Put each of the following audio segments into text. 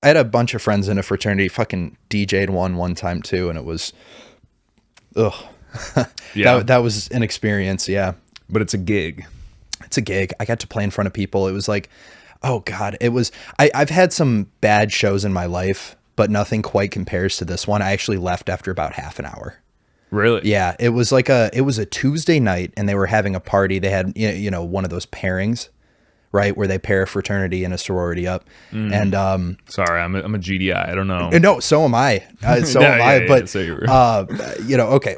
I had a bunch of friends in a fraternity, fucking DJ'd one time too, and it was, ugh. Yeah. That was an experience, yeah. But it's a gig. It's a gig. I got to play in front of people. It was like, oh God, it was, I've had some bad shows in my life, but nothing quite compares to this one. I actually left after about half an hour. Really? Yeah. It was a Tuesday night and they were having a party. They had, one of those pairings, right, where they pair a fraternity and a sorority up. And sorry, I'm a GDI. I don't know. no, so am I. So am I. But so okay.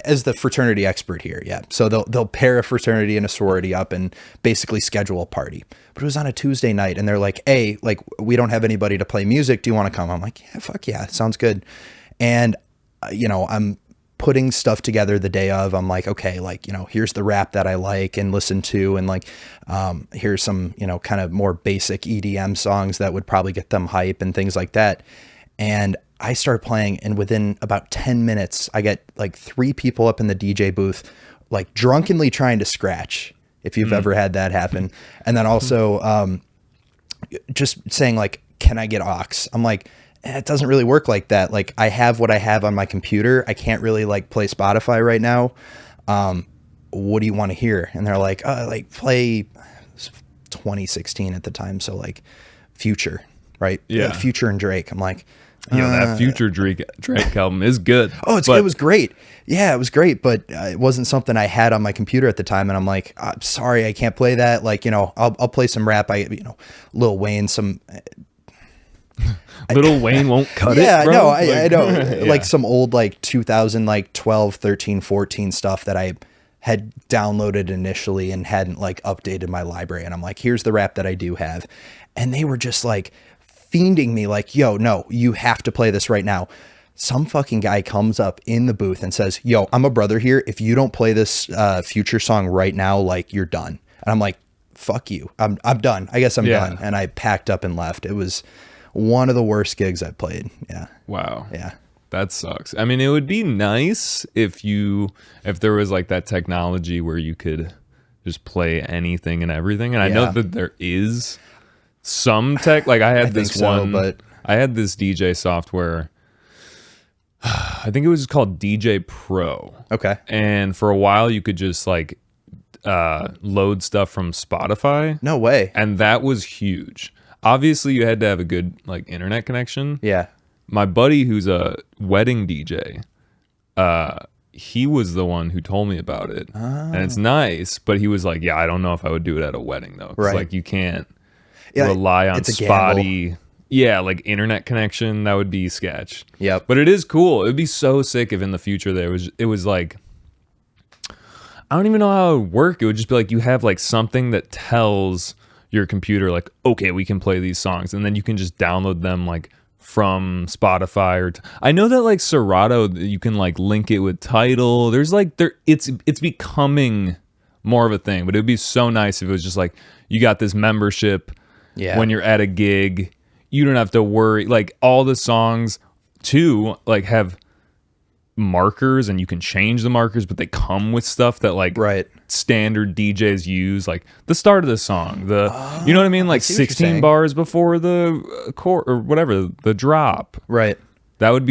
As the fraternity expert here, yeah. So they'll pair a fraternity and a sorority up and basically schedule a party. But it was on a Tuesday night, and they're like, "Hey, like we don't have anybody to play music. Do you want to come?" I'm like, "Yeah, fuck yeah, sounds good." And I'm putting stuff together the day of. I'm like, okay, like, here's the rap that I like and listen to, and like, here's some, kind of more basic EDM songs that would probably get them hype and things like that. And I start playing, and within about 10 minutes, I get like 3 people up in the DJ booth, like drunkenly trying to scratch, if you've ever had that happen. And then also, just saying like, can I get aux? I'm like, it doesn't really work like that. Like I have what I have on my computer. I can't really like play Spotify right now. What do you want to hear? And they're like play 2016 at the time. So like Future, right? Yeah. Future and Drake. I'm like, that Future Drake album is good. Oh, it was great. Yeah, it was great, but it wasn't something I had on my computer at the time. And I'm like, I'm sorry, I can't play that. Like, I'll play some rap. Lil Wayne, some, Lil Wayne won't cut yeah, it, bro. No, I know. Yeah. Like some old like 2012, 13, 14 stuff that I had downloaded initially and hadn't like updated my library. And I'm like, here's the rap that I do have. And they were just like fiending me like, yo, no, you have to play this right now. Some fucking guy comes up in the booth and says, yo, I'm a brother here. If you don't play this Future song right now, like you're done. And I'm like, fuck you. I'm done. I guess I'm done. And I packed up and left. It was one of the worst gigs I've played. Yeah. Wow. Yeah. That sucks. I mean, it would be nice if there was like that technology where you could just play anything and everything. And I know that there is some tech. Like I had I had this DJ software. I think it was called DJ Pro. Okay. And for a while you could just like load stuff from Spotify. No way. And that was huge. Obviously, you had to have a good like internet connection. Yeah. My buddy, who's a wedding DJ, he was the one who told me about it, and it's nice. But he was like, "Yeah, I don't know if I would do it at a wedding though, 'cause, right? Like you can't rely on spotty, like internet connection. That would be sketch. Yep. But it is cool. It would be so sick if in the future it was like, I don't even know how it would work. It would just be like you have like something that tells your computer like, okay, we can play these songs, and then you can just download them like from Spotify or I know that like Serato, you can like link it with Tidal. There's like it's becoming more of a thing, but it would be so nice if it was just like you got this membership when you're at a gig. You don't have to worry, like all the songs too like have markers and you can change the markers, but they come with stuff that like standard DJs use, like the start of the song, you know what I mean, like 16 bars before the chord or whatever, the drop. Right. That would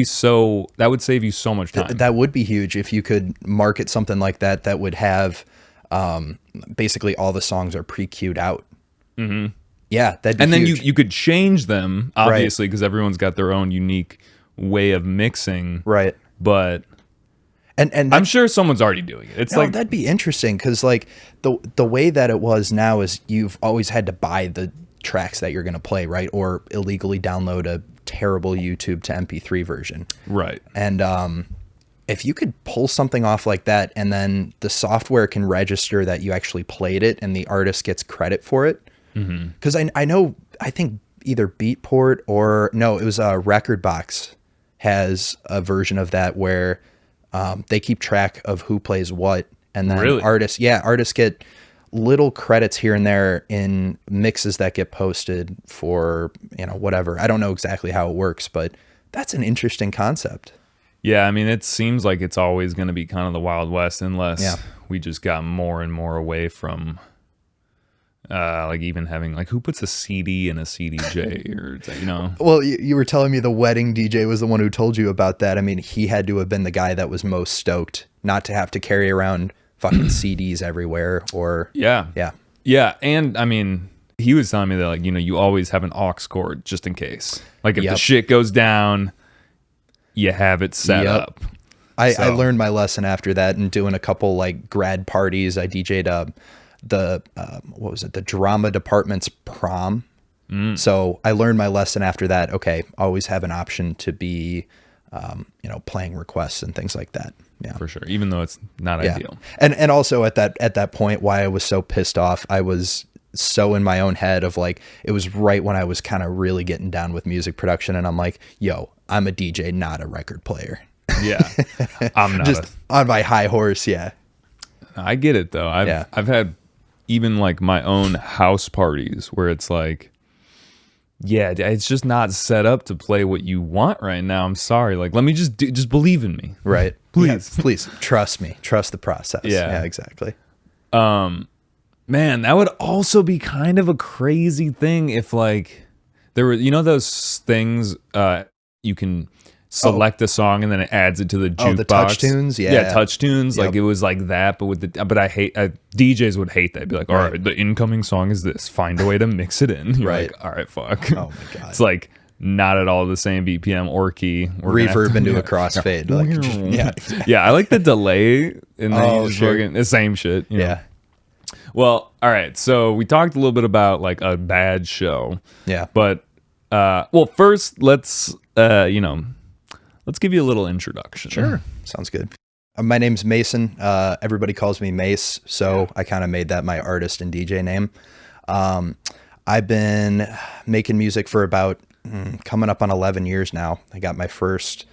save you so much time. That would be huge if you could market something like that would have basically all the songs are pre-queued out. Mm-hmm. Yeah, that'd be and huge. then you could change them obviously because everyone's got their own unique way of mixing. Right. But and I'm sure someone's already doing it. It's like that'd be interesting because like the way that it was now is you've always had to buy the tracks that you're going to play, right? Or illegally download a terrible YouTube to MP3 version. Right. And if you could pull something off like that and then the software can register that you actually played it and the artist gets credit for it. Because I think either Beatport or no, it was Record Box has a version of that where they keep track of who plays what, and then artists get little credits here and there in mixes that get posted for whatever. I don't know exactly how it works, but that's an interesting concept. Yeah, I mean, it seems like it's always going to be kind of the Wild West unless we just got more and more away from Like even having like who puts a CD in a CDJ or you know. Well, you were telling me the wedding DJ was the one who told you about that. I mean, he had to have been the guy that was most stoked not to have to carry around fucking CDs everywhere or Yeah. yeah. Yeah, and I mean, he was telling me that like, you know, you always have an aux cord just in case. Like if the shit goes down, you have it set up. I learned my lesson after that and doing a couple like grad parties. I DJ'd the what was it? The drama department's prom. So I learned my lesson after that. Okay, always have an option to be, you know, playing requests and things like that. Yeah, for sure. Even though it's not ideal. And also at that point, why I was so pissed off, I was so in my own head of like, it was right when I was kind of really getting down with music production, and I'm like, yo, I'm a DJ, not a record player. Yeah, I'm not just on my high horse. Yeah, I get it though. I've had even like my own house parties where it's like, yeah, it's just not set up to play what you want right now. I'm sorry. Like, let me just believe in me. Right. Please. Yeah, please trust me. Trust the process. Yeah, exactly. Man, that would also be kind of a crazy thing if like there were, you know, those things you can select a song and then it adds it to the jukebox. The touch tunes, yeah, touch tunes. Like it was like that, but with but DJs would hate that. Be like, all right, the incoming song is this. Find a way to mix it in. You're like, all right, fuck. Oh my god, it's like not at all the same BPM or key. Reverb into a crossfade. Yeah, I like the delay in the same shit. You know? Yeah. Well, all right. So we talked a little bit about like a bad show. Yeah. But well, first let's let's give you a little introduction. Sure. Sounds good. My name's Mason. Everybody calls me Mase, so I kind of made that my artist and DJ name. I've been making music for about coming up on 11 years now. I got my first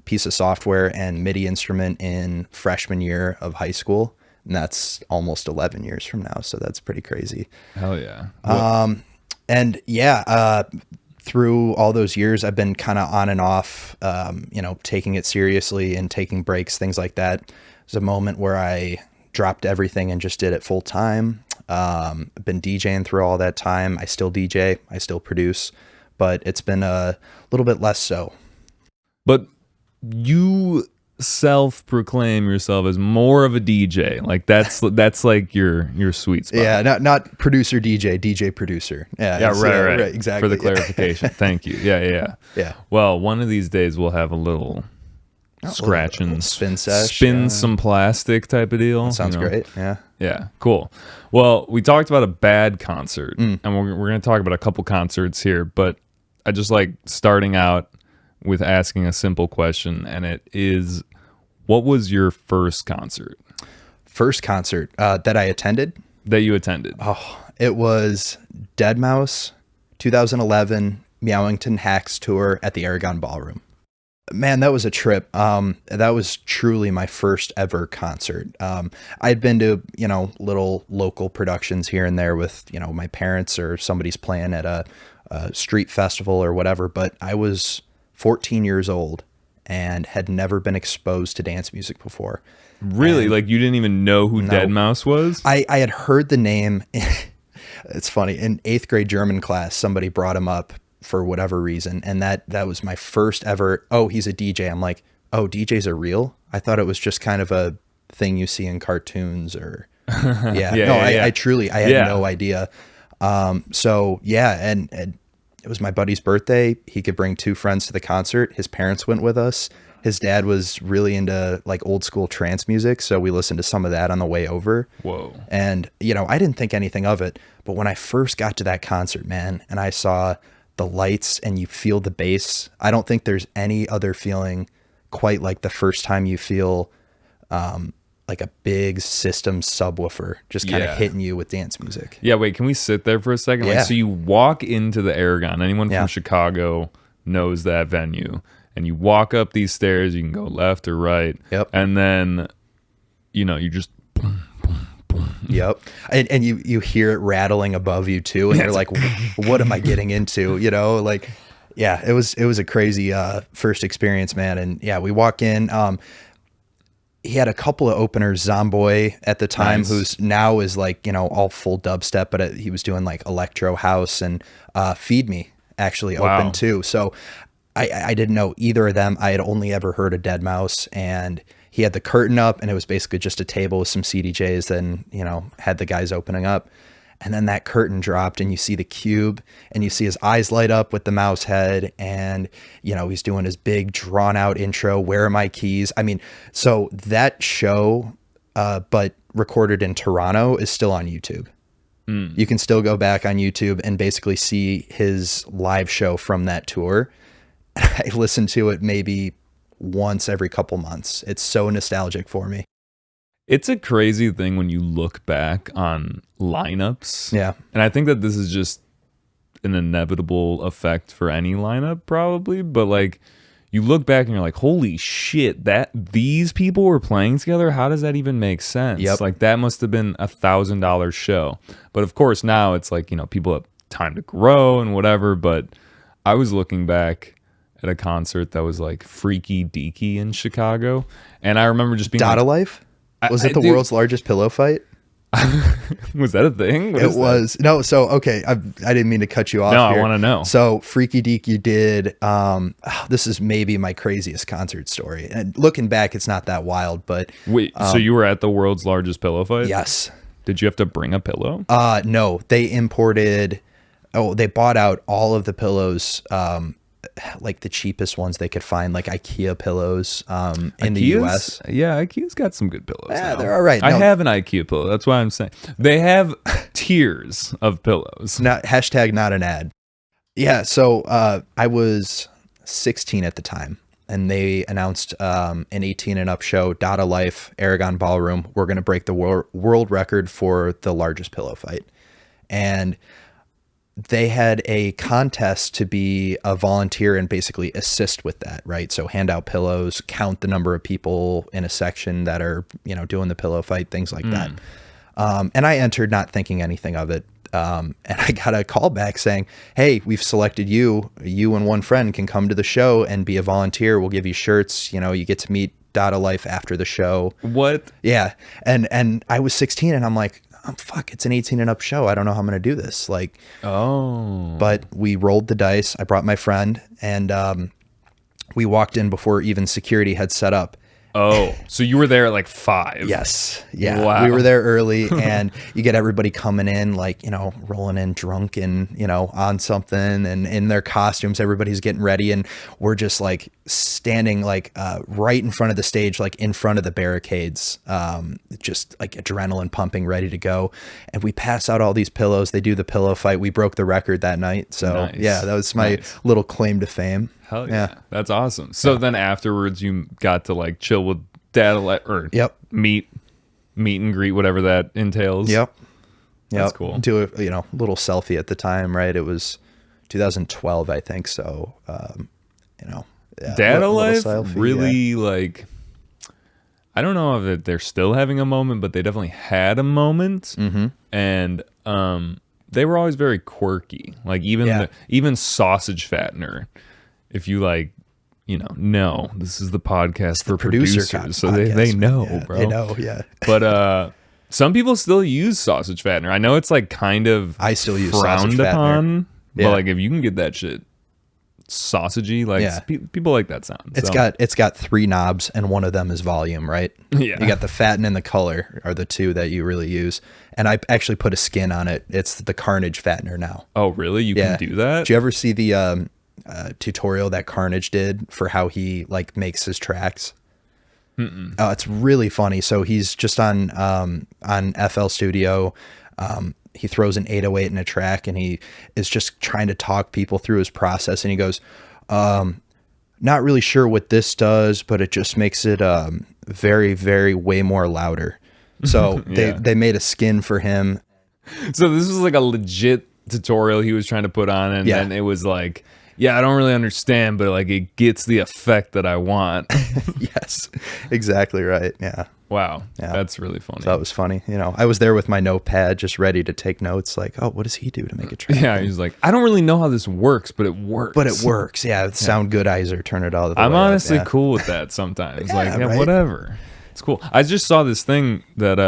piece of software and MIDI instrument in freshman year of high school, and that's almost 11 years from now, so that's pretty crazy. Hell yeah. And yeah, through all those years, I've been kind of on and off, you know, taking it seriously and taking breaks, things like that. There's a moment where I dropped everything and just did it full time. I've been DJing through all that time. I still DJ, I still produce, but it's been a little bit less so. But you self-proclaim yourself as more of a DJ. Like that's like your sweet spot. Yeah, not producer DJ producer. Yeah, right, exactly. For the clarification. Thank you. Yeah. Well, one of these days we'll have a little scratch and spin sesh, some plastic type of deal. That sounds great. Yeah, cool. Well, we talked about a bad concert, and we're going to talk about a couple concerts here, but I just like starting out with asking a simple question, and it is, what was your first concert? First concert that I attended? That you attended? Oh, it was Deadmau5 2011 Meowington Hacks tour at the Aragon Ballroom. Man, that was a trip. That was truly my first ever concert. I'd been to, you know, little local productions here and there with, you know, my parents or somebody's playing at a street festival or whatever, but I was 14 years old and had never been exposed to dance music before. Really? And like you didn't even know who Deadmau5 was? I had heard the name. It's funny. In 8th grade German class, somebody brought him up for whatever reason. And that was my first ever, oh, he's a DJ. I'm like, oh, DJs are real? I thought it was just kind of a thing you see in cartoons or I truly, I had no idea. So yeah. And it was my buddy's birthday. He could bring 2 friends to the concert. His parents went with us. His dad was really into like old school trance music, so we listened to some of that on the way over. Whoa. And, you know, I didn't think anything of it, but when I first got to that concert, man, and I saw the lights and you feel the bass, I don't think there's any other feeling quite like the first time you feel like a big system subwoofer just kind of hitting you with dance music. Yeah, wait, can we sit there for a second? Yeah. Like, so you walk into the Aragon. Anyone from Chicago knows that venue. And you walk up these stairs, you can go left or right. Yep. And then, you know, you just boom, boom, boom. Yep. And you hear it rattling above you too. And you're like, what am I getting into? You know, like, yeah, it was a crazy first experience, man. And yeah, we walk in. he had a couple of openers, Zomboy at the time, Nice. who's now is like, all full dubstep, but he was doing like electro house, and Feed Me actually Wow. opened too. So I didn't know either of them. I had only ever heard of Dead Mouse, and he had the curtain up, and it was basically just a table with some CDJs, then, had the guys opening up. And then that curtain dropped, and you see the cube, and you see his eyes light up with the mouse head, and he's doing his big drawn out intro, "Where are my keys?" I mean, so that show, but recorded in Toronto, is still on YouTube. You can still go back on YouTube and basically see his live show from that tour. I listen to it maybe once every couple months. It's so nostalgic for me. It's a crazy thing when you look back on lineups. Yeah. And I think that this is just an inevitable effect for any lineup, probably. But like, you look back and you're like, holy shit, that these people were playing together? How does that even make sense? Yep. Like, that must have been $1,000 show. But of course, now it's like, people have time to grow and whatever. But I was looking back at a concert that was like Freaky Deaky in Chicago. And I remember just being Data like, Life? Was it the dude, world's largest pillow fight? was that a thing? What It is that? was. No, so, okay, I didn't mean to cut you off No, here. I want to know. So Freaky Deaky did, this is maybe my craziest concert story. And looking back, it's not that wild, but Wait, so you were at the world's largest pillow fight? yes. Did you have to bring a pillow? No, they bought out all of the pillows, like the cheapest ones they could find, like IKEA pillows in the US. Yeah, IKEA's got some good pillows. Yeah, now. they're all right. I No. have an IKEA pillow. That's why I'm saying they have tiers of pillows. Not an ad. Yeah, so I was 16 at the time, and they announced an 18 and up show, Data Life, Aragon Ballroom. We're going to break the world record for the largest pillow fight. And they had a contest to be a volunteer and basically assist with that, right? So hand out pillows, count the number of people in a section that are, doing the pillow fight, things like that. And I entered not thinking anything of it. And I got a call back saying, "Hey, we've selected you. You and one friend can come to the show and be a volunteer. We'll give you shirts. You get to meet Data Life after the show." What? Yeah. And I was 16, and I'm like, oh, fuck, it's an 18 and up show. I don't know how I'm going to do this. Like, but we rolled the dice. I brought my friend, and we walked in before even security had set up. Oh, so you were there at like 5? Yes. Yeah. Wow. We were there early, and you get everybody coming in, like, rolling in drunk and, on something and in their costumes. Everybody's getting ready, and we're just like standing like right in front of the stage, like in front of the barricades, just like adrenaline pumping, ready to go. And we pass out all these pillows. They do the pillow fight. We broke the record that night. So Nice. yeah, that was my little claim to fame. Hell yeah. That's awesome. So then afterwards you got to like chill with Data Life or Yep. meet and greet, whatever that entails. Yep. That's cool. Do a little selfie at the time, right? It was 2012, I think. So, yeah, Data little Life selfie, really like, I don't know if they're still having a moment, but they definitely had a moment. Mm-hmm. And they were always very quirky. Like even Sausage Fattener, if you like, no, this is the podcast for producers. So they know, yeah, bro. They know, yeah. But some people still use Sausage Fattener. I know it's like kind of I still use frowned Sausage upon, Fattener. but Yeah. like if you can get that shit sausagey, like Yeah. people like that sound. It's got 3 knobs, and one of them is volume, right? Yeah. You got the fatten and the color are the 2 that you really use. And I actually put a skin on it. It's the Carnage fattener now. Oh, really? You Yeah. can do that? Did you ever see the tutorial that Carnage did for how he like makes his tracks? Oh, it's really funny. So he's just on FL Studio. He throws an 808 in a track, and he is just trying to talk people through his process. And he goes, not really sure what this does, but it just makes it very, very way more louder. So Yeah. they made a skin for him. So this was like a legit tutorial he was trying to put on, and Yeah. then it was like, yeah, I don't really understand, but like it gets the effect that I want. Yes, exactly right. Yeah. Wow. Yeah. That's really funny. So that was funny. I was there with my notepad just ready to take notes, like, oh, what does he do to make a track? Yeah, he's like, I don't really know how this works, but it works. But it works. Yeah. Sound goodizer, turn it all the way I'm up, honestly yeah. cool with that sometimes. Yeah, like, yeah, right? whatever. It's cool. I just saw this thing that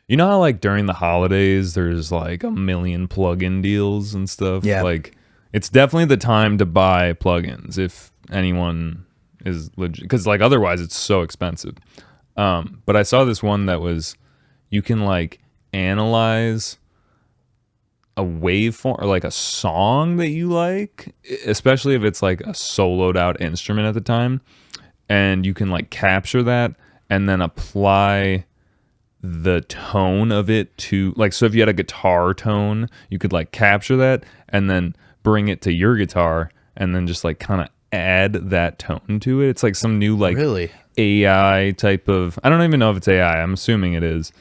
you know how like during the holidays there's like a million plug-in deals and stuff. Yeah. Like it's definitely the time to buy plugins if anyone is legit, because like otherwise it's so expensive. But I saw this one that was you can like analyze a waveform or like a song that you like, especially if it's like a soloed out instrument at the time, and you can like capture that and then apply the tone of it to like, so if you had a guitar tone, you could like capture that and then bring it to your guitar and then just like kind of add that tone to it. It's like some new like Really? AI type of, I don't even know if it's AI. I'm assuming it is.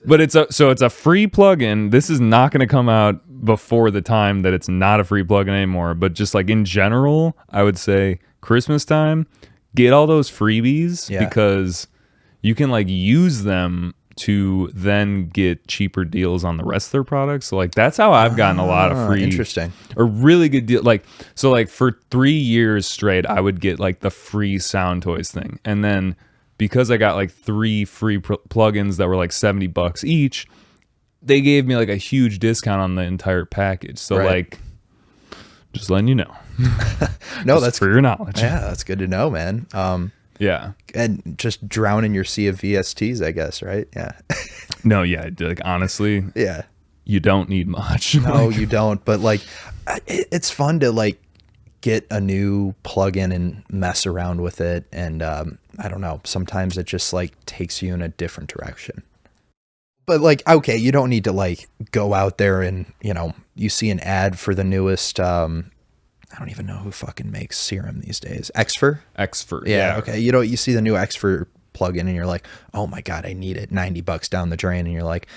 But it's a free plugin. This is not going to come out before the time that it's not a free plugin anymore. But just like in general, I would say Christmas time, get all those freebies because you can like use them to then get cheaper deals on the rest of their products. So like that's how I've gotten a lot of free, interesting, a really good deal. Like so, like for 3 years straight, I would get like the free Sound Toys thing, and then because I got like 3 free plugins that were like $70 each, they gave me like a huge discount on the entire package. So like, just letting you know. No, that's for your knowledge. Yeah, that's good to know, man. Yeah, and just drown in your sea of VSTs, I guess, right? Yeah. No, yeah, like honestly, yeah, you don't need much. No, you don't. But like, it's fun to like get a new plugin and mess around with it, and I don't know. Sometimes it just like takes you in a different direction. But like, okay, you don't need to like go out there and, you know, you see an ad for the newest. I don't even know who fucking makes serum these days. Xfer? Xfer. Yeah. Okay. You know, you see the new Xfer plugin and you're like, oh my God, I need it. $90 down the drain. And you're like,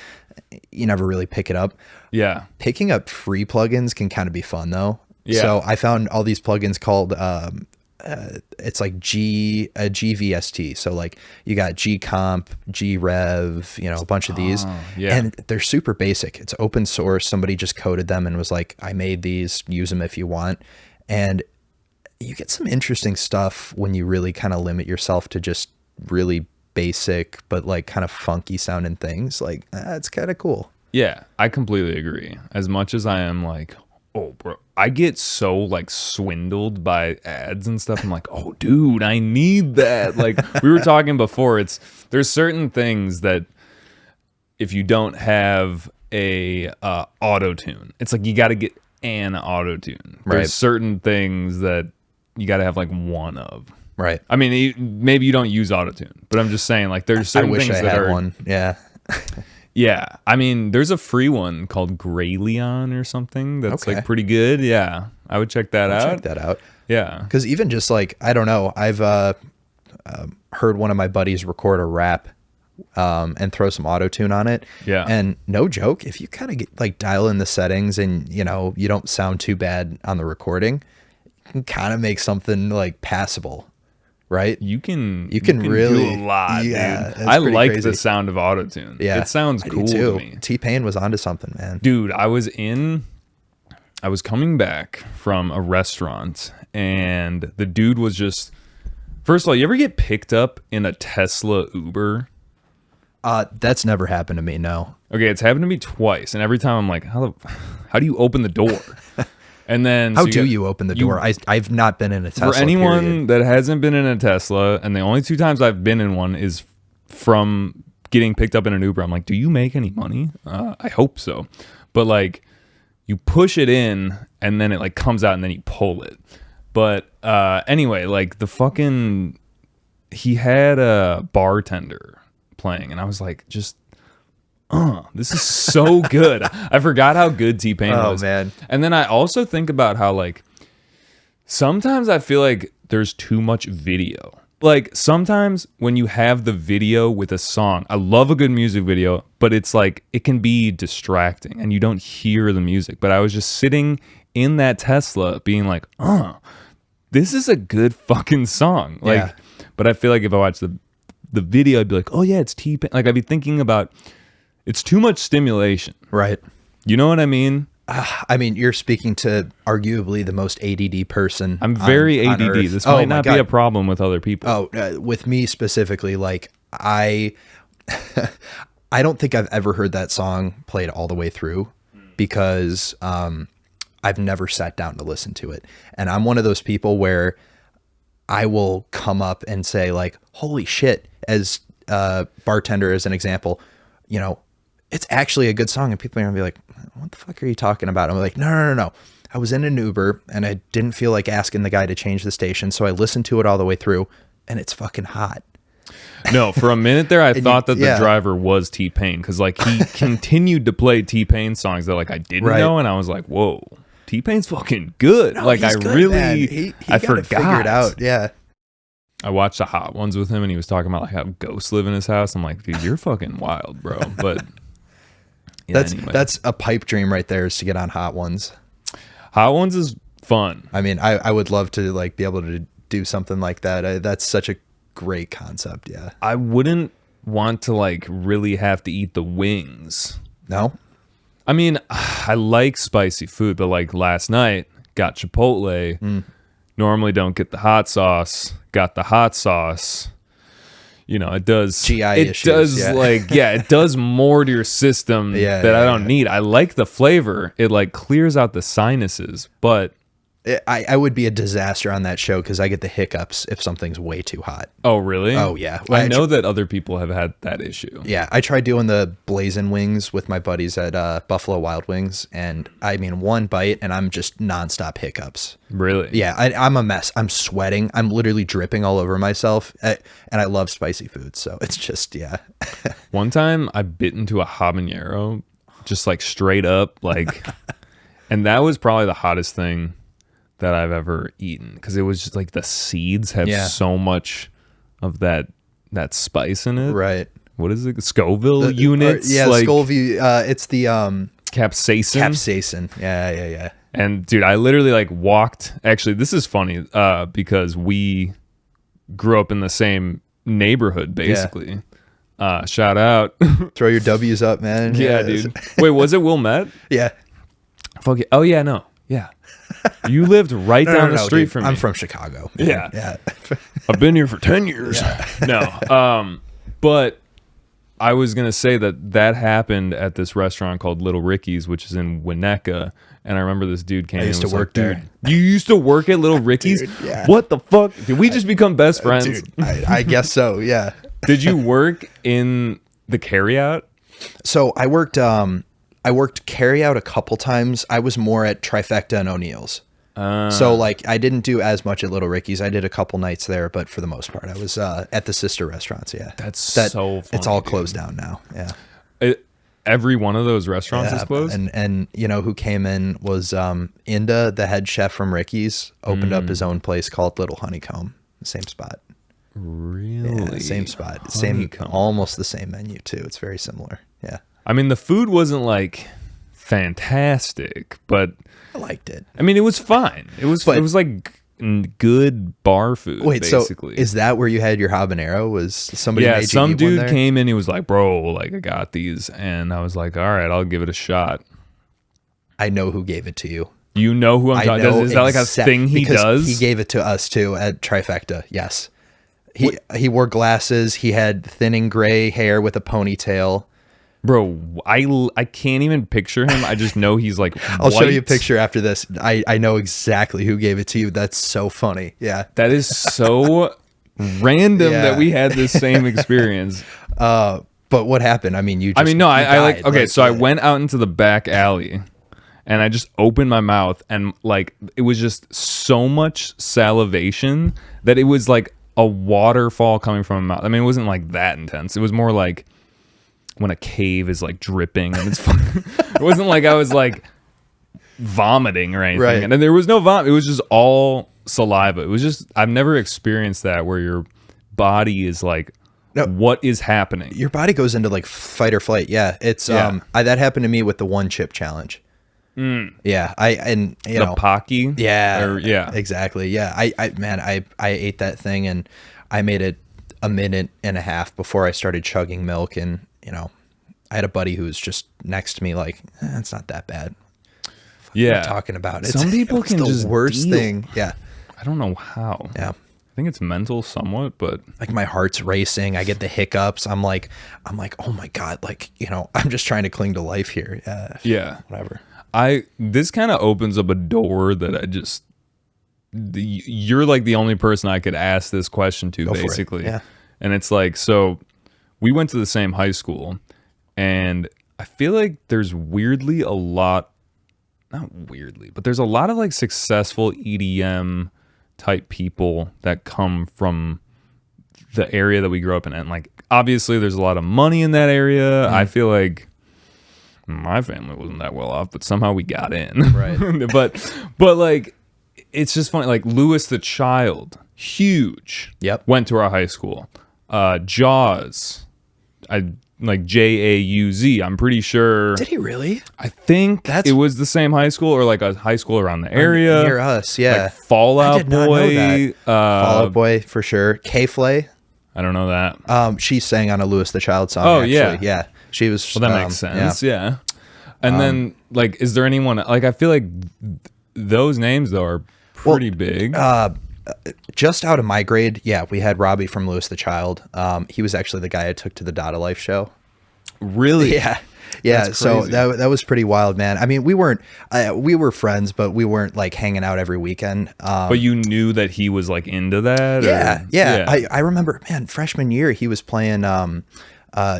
you never really pick it up. Yeah. Picking up free plugins can kind of be fun though. Yeah. So I found all these plugins called, it's like GVST. So like you got G-Comp, G-Rev, you know, a bunch of these. Yeah. And they're super basic. It's open source. Somebody just coded them and was like, I made these, use them if you want. And you get some interesting stuff when you really kind of limit yourself to just really basic, but like kind of funky sounding things. Like, it's kind of cool. Yeah, I completely agree. As much as I am like, oh, bro, I get so like swindled by ads and stuff. I'm like, oh, dude, I need that. Like we were talking before, there's certain things that if you don't have a auto tune, it's like you got to get an auto tune. Right. There's certain things that you got to have like one of. Right. I mean, maybe you don't use auto tune, but I'm just saying like there's certain I wish things I that had are one. Yeah. Yeah, I mean, there's a free one called Grayleon or something that's like pretty good. Yeah, I would check that out. Check that out. Yeah, because even just like, I don't know, I've heard one of my buddies record a rap and throw some auto tune on it. Yeah, and no joke, if you kind of get like dial in the settings and you know you don't sound too bad on the recording, you can kind of make something like passable. Right, you can really do a lot. Yeah, dude. I like crazy. the sound of autotune. Yeah, it sounds cool to me. T-Pain was onto something, man. Dude, I was coming back from a restaurant, and the dude was just. First of all, you ever get picked up in a Tesla Uber? That's never happened to me. No. Okay, it's happened to me twice, and every time I'm like, how do you open the door? And then how do you open the door? I've not been in a Tesla. For anyone that hasn't been in a Tesla, and the only 2 times I've been in one is from getting picked up in an Uber. I'm like, do you make any money? I hope so. But like, you push it in, and then it like comes out, and then you pull it. But anyway, like he had a bartender playing, and I was like, this is so good. I forgot how good T-Pain was. Oh, man. And then I also think about how, like, sometimes I feel like there's too much video. Like, sometimes when you have the video with a song, I love a good music video, but it's like, it can be distracting and you don't hear the music. But I was just sitting in that Tesla being like, this is a good fucking song. Like, yeah. But I feel like if I watch the video, I'd be like, oh, yeah, it's T-Pain. Like, I'd be thinking about... It's too much stimulation. Right. You know what I mean? I mean, you're speaking to arguably the most ADD person. I'm very on ADD. Earth. This Oh might my not God. be a problem with other people. With me specifically, like I don't think I've ever heard that song played all the way through because I've never sat down to listen to it. And I'm one of those people where I will come up and say like, holy shit, as a bartender, as an example, you know, it's actually a good song. And people are gonna be like, what the fuck are you talking about? I'm like, no. I was in an Uber and I didn't feel like asking the guy to change the station. So I listened to it all the way through and it's fucking hot. No, for a minute there, I thought that the yeah. driver was T-Pain because like he continued to play T-Pain songs that like I didn't Right. know, and I was like, "Whoa, T-Pain's fucking good!" No, like he's I good, really, man. He I got it forgot. figured out. Yeah. I watched the Hot Ones with him, and he was talking about like how ghosts live in his house. I'm like, dude, you're fucking wild, bro. But yeah, anyway. That's a pipe dream right there, is to get on Hot Ones. Hot Ones is fun. I mean, I would love to like be able to do something like that. That's such a great concept. Yeah. I wouldn't want to like really have to eat the wings. No. I mean, I like spicy food, but like last night got Chipotle. Normally don't get the hot sauce. Got the hot sauce. You know, it does GI it issues, does yeah. like it does more to your system Yeah, that yeah, I don't need. I like the flavor. It like clears out the sinuses, but I would be a disaster on that show because I get the hiccups if something's way too hot. oh really? Oh, yeah. I know that other people have had that issue. Yeah, I tried doing the blazing wings with my buddies at Buffalo Wild Wings, and I mean, one bite and I'm just nonstop hiccups. Really? Yeah, I'm a mess. I'm sweating. I'm literally dripping all over myself, and I love spicy food, so it's just, yeah. One time I bit into a habanero, just like straight up, like, and that was probably the hottest thing that I've ever eaten because it was just like the seeds have Yeah. so much of that spice in it. Right. What is it? Scoville units? Yeah, like Scoville. It's the capsaicin. capsaicin. Yeah. And dude, I literally like walked. Actually, this is funny because we grew up in the same neighborhood, basically. Shout out. Throw your W's up, man. Yeah, dude. Wait, was it Wilmette? Yeah. Fuck it. Oh yeah, no. Yeah. You lived right down the street dude. from me. I'm from Chicago. Man. Yeah. Yeah. I've been here for 10 years. No. But I was going to say that happened at this restaurant called Little Ricky's, which is in Winnetka. And I remember this dude came in used and to was work like, there. Dude, you used to work at Little Ricky's? Dude, yeah. What the fuck? Did we just become best friends? Dude, I guess so. Yeah. Did you work in the carryout? So I worked carry out a couple times. I was more at Trifecta and O'Neill's. So like I didn't do as much at Little Ricky's. I did a couple nights there, but for the most part, I was at the sister restaurants. Yeah, That's so funny, It's all dude. closed down now. Yeah, Every one of those restaurants is closed? and you know who came in was Inda, the head chef from Ricky's, opened up his own place called Little Honeycomb. The same spot. Really? Yeah, same spot. Honeycomb. Almost the same menu too. It's very similar. Yeah, I mean, the food wasn't like fantastic, but I liked it. I mean, it was fine. It was like good bar food. Wait, basically. so is that where you had your habanero? Was somebody? Yeah, made you some eat one dude there? came in. He was like, "Bro, like I got these," and I was like, "All right, I'll give it a shot." I know who gave it to you. You know who I'm talking about? Is that like a thing he because does? He gave it to us too at Trifecta. Yes, he wore glasses. He had thinning gray hair with a ponytail. Bro, I can't even picture him. I just know he's like I'll show you a white. picture after this. I know exactly who gave it to you. That's so funny. Yeah. That is so random Yeah. that we had this same experience. But what happened? I mean, you. Just, I mean, no, you I like, died. okay, so I yeah. went out into the back alley and I just opened my mouth and like it was just so much salivation that it was like a waterfall coming from my mouth. I mean, it wasn't like that intense. It was more like when a cave is like dripping and it's it wasn't like I was like vomiting or anything. Right. And then there was no vomit. It was just all saliva. It was just, I've never experienced that where your body is like, No. what is happening? Your body goes into like fight or flight. Yeah, it's Yeah. that happened to me with the one chip challenge. Yeah, you The know, Pocky? yeah, Or, yeah. exactly. Yeah, I ate that thing and I made it a minute and a half before I started chugging milk, and you know, I had a buddy who was just next to me like, it's not that bad. Yeah. talking about it. Some people can the just worst deal. thing. Yeah. I don't know how. Yeah. I think it's mental somewhat, but Like my heart's racing. I get the hiccups. I'm like, oh my God. Like, I'm just trying to cling to life here. yeah. Whatever. This kind of opens up a door that you're like the only person I could ask this question to, Go for it. basically. Yeah. And it's like, so we went to the same high school, and I feel like there's not weirdly, but there's a lot of like successful EDM type people that come from the area that we grew up in. And like, obviously there's a lot of money in that area. I feel like my family wasn't that well off, but somehow we got in. Right. but like, it's just funny. Like Louis the Child, huge. Yep. Went to our high school. Jaws, like Jauz. I'm pretty sure. Did he really? I think it was the same high school or like a high school around the area. Near us, yeah. Like Fall I Out did not know Boy. that. Fall Out Boy for sure. K-Flay. I don't know that. She sang on a Louis the Child song. Oh, actually. yeah. Yeah. She was. Well, that makes sense. Yeah. And then, like, is there anyone like? I feel like those names though are pretty big. Just out of my grade, yeah, we had Robbie from Louis the Child. He was actually the guy I took to the Dada Life show. Really? Yeah. Yeah, That's so crazy. that was pretty wild, man. I mean, we were friends, but we weren't like hanging out every weekend. But you knew that he was like into that? Yeah. I remember, man, freshman year, he was playing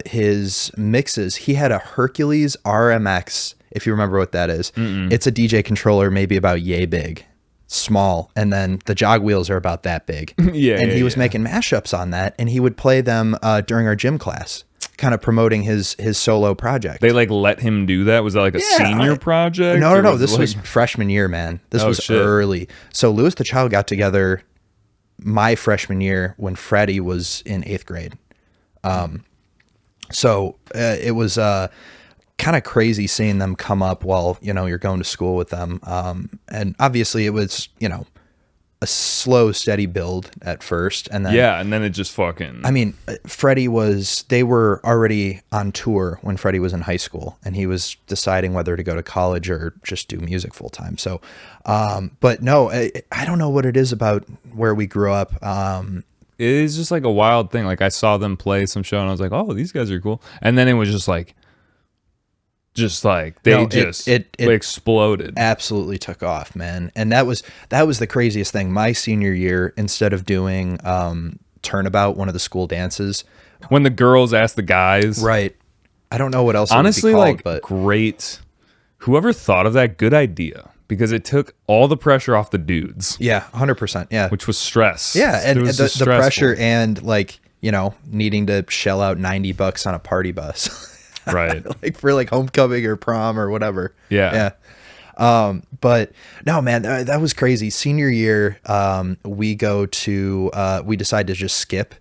his mixes. He had a Hercules RMX, if you remember what that is. It's a DJ controller, maybe about yay big, small, and then the jog wheels are about that big. And he was making mashups on that, and he would play them during our gym class, kind of promoting his solo project. They like let him do that? Was that like a senior project? No. This was freshman year, man. This was shit. early. So Louis the Child got together my freshman year when Freddie was in 8th grade. So it was kind of crazy seeing them come up while, you're going to school with them. And obviously it was, a slow, steady build at first. And then, and then it just fucking. I mean, they were already on tour when Freddie was in high school, and he was deciding whether to go to college or just do music full time. So, but no, I don't know what it is about where we grew up. It is just like a wild thing. Like I saw them play some show and I was like, oh, these guys are cool. And then it was just like it exploded. Absolutely took off, man. And that was the craziest thing. My senior year, instead of doing Turnabout, one of the school dances, when the girls asked the guys, right? I don't know what else. Honestly, it would be called, like but great. Whoever thought of that, good idea, because it took all the pressure off the dudes. Yeah, 100%. Yeah, which was stress. Yeah, and It was the just stressful. pressure and like needing to shell out $90 on a party bus. Right. Like for like homecoming or prom or whatever. Yeah. But no, man, that was crazy. Senior year, we decided to just skip.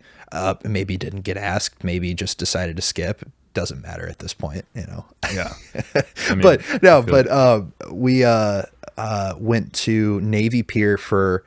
Maybe didn't get asked. Maybe just decided to skip. Doesn't matter at this point, Yeah. We went to Navy Pier for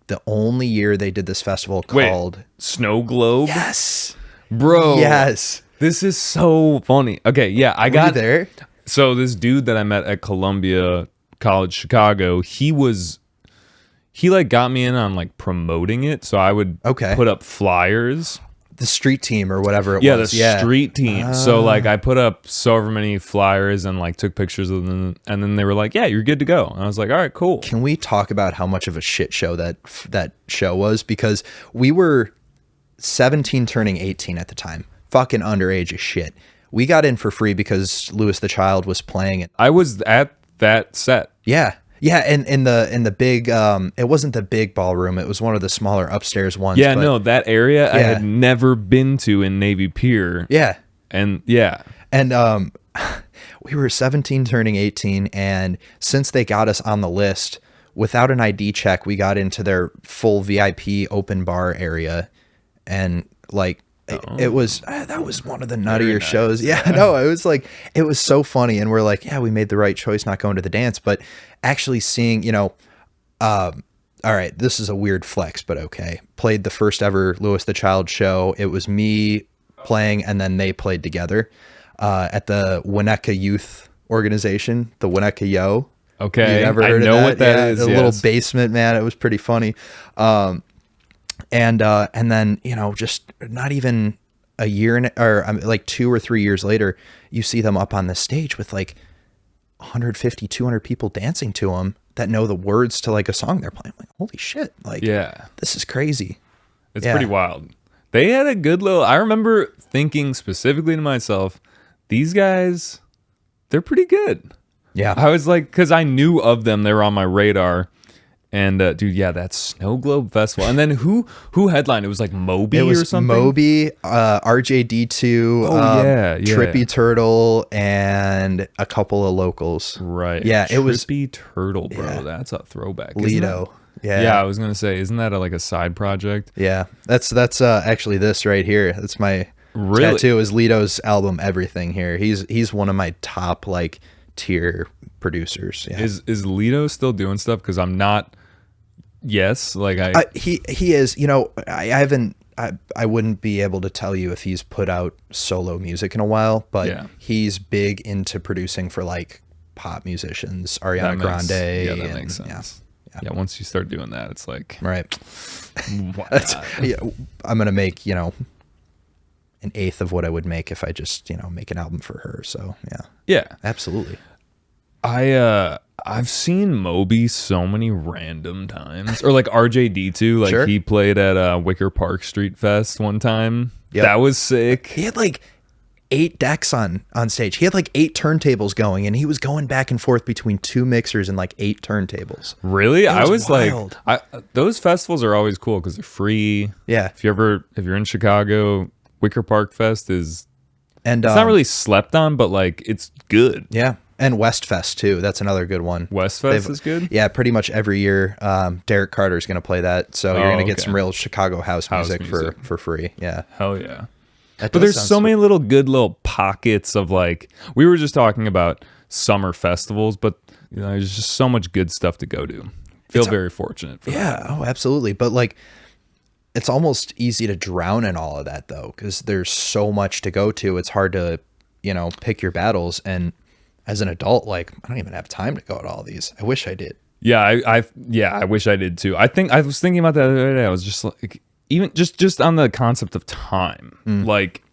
the only year they did this festival called Snow Globe. Yes, Bro. Yes. This is so funny. Okay, yeah, I got there. So this dude that I met at Columbia College Chicago, he like got me in on like promoting it. So I would put up flyers. The street team or whatever it was. The street team. So like I put up so many flyers and like took pictures of them, and then they were like, yeah, you're good to go. And I was like, all right, cool. Can we talk about how much of a shit show that show was? Because we were 17 turning 18 at the time. Fucking underage as shit. We got in for free because Louis the Child was playing it. I was at that set. Yeah. Yeah, and in the big it wasn't the big ballroom, it was one of the smaller upstairs ones. Yeah, no, that area I had never been to in Navy Pier. Yeah. And we were 17 turning 18, and since they got us on the list, without an ID check, we got into their full VIP open bar area, and like it was that was one of the nuttier shows. Yeah, no, it was like it was so funny, and we're like, yeah, we made the right choice not going to the dance, but actually seeing, all right, this is a weird flex, but okay. Played the first ever Louis the Child show. It was me playing, and then they played together at the Winnetka Youth Organization, the Winnetka Yo. Okay, You ever I heard know of that? what that Yeah, is. the Yes. little basement, man. It was pretty funny. And then, you know, just not even a year or like 2 or 3 years later, you see them up on the stage with like 150, 200 people dancing to them that know the words to like a song they're playing. I'm like, holy shit. Like, Yeah. this is crazy. It's Yeah. pretty wild. They had a good little. I remember thinking specifically to myself, these guys, they're pretty good. Yeah. I was like, because I knew of them, they were on my radar. And dude, yeah, that Snow Globe Festival. And then who headlined? It was like Moby It was or something. Moby, RJD2, yeah. Trippy Turtle, and a couple of locals. Right. Yeah, it was Trippy Turtle, bro. Yeah. That's a throwback. Isn't Lido. that- Yeah. Yeah, I was gonna say, isn't that like a side project? Yeah. That's actually this right here. That's my Really? tattoo is Lido's album Everything here. He's one of my top like tier producers. Yeah. Is Lido still doing stuff? Because I'm not. Yes, like He is, you know, I wouldn't be able to tell you if he's put out solo music in a while, but Yeah. he's big into producing for like pop musicians, Ariana that Grande. makes sense. Yeah. Yeah, once you start doing that, it's like, Right. why That's, not? yeah, I'm going to make, you know, an eighth of what I would make if I just, you know, make an album for her. So yeah, Yeah, absolutely. I've seen Moby so many random times, or like RJD2, like Sure. he played at Wicker Park Street Fest one time. Yep. That was sick. He had like 8 decks on stage. He had like 8 turntables going, and he was going back and forth between 2 mixers and like 8 turntables. Really? I was was wild. like, those festivals are always cool because they're free. Yeah. If you're in Chicago, Wicker Park Fest is And it's not really slept on, but like it's good. yeah. And Westfest too. That's another good one. Westfest is good. Yeah, pretty much every year. Derek Carter's going to play that, so you're going to get okay. some real Chicago house music, music. for free. Yeah, Hell yeah. That But does there's sound so sweet. many little good little pockets of like we were just talking about summer festivals, but you know, there's just so much good stuff to go to. Feel very fortunate for that. Yeah, oh, absolutely. But like, it's almost easy to drown in all of that though, because there's so much to go to. It's hard to, you know, pick your battles. And as an adult, like, I don't even have time to go to all these. I wish I did. Yeah, I wish I did too. I think I was thinking about that the other day. I was just like, even just on the concept of time, like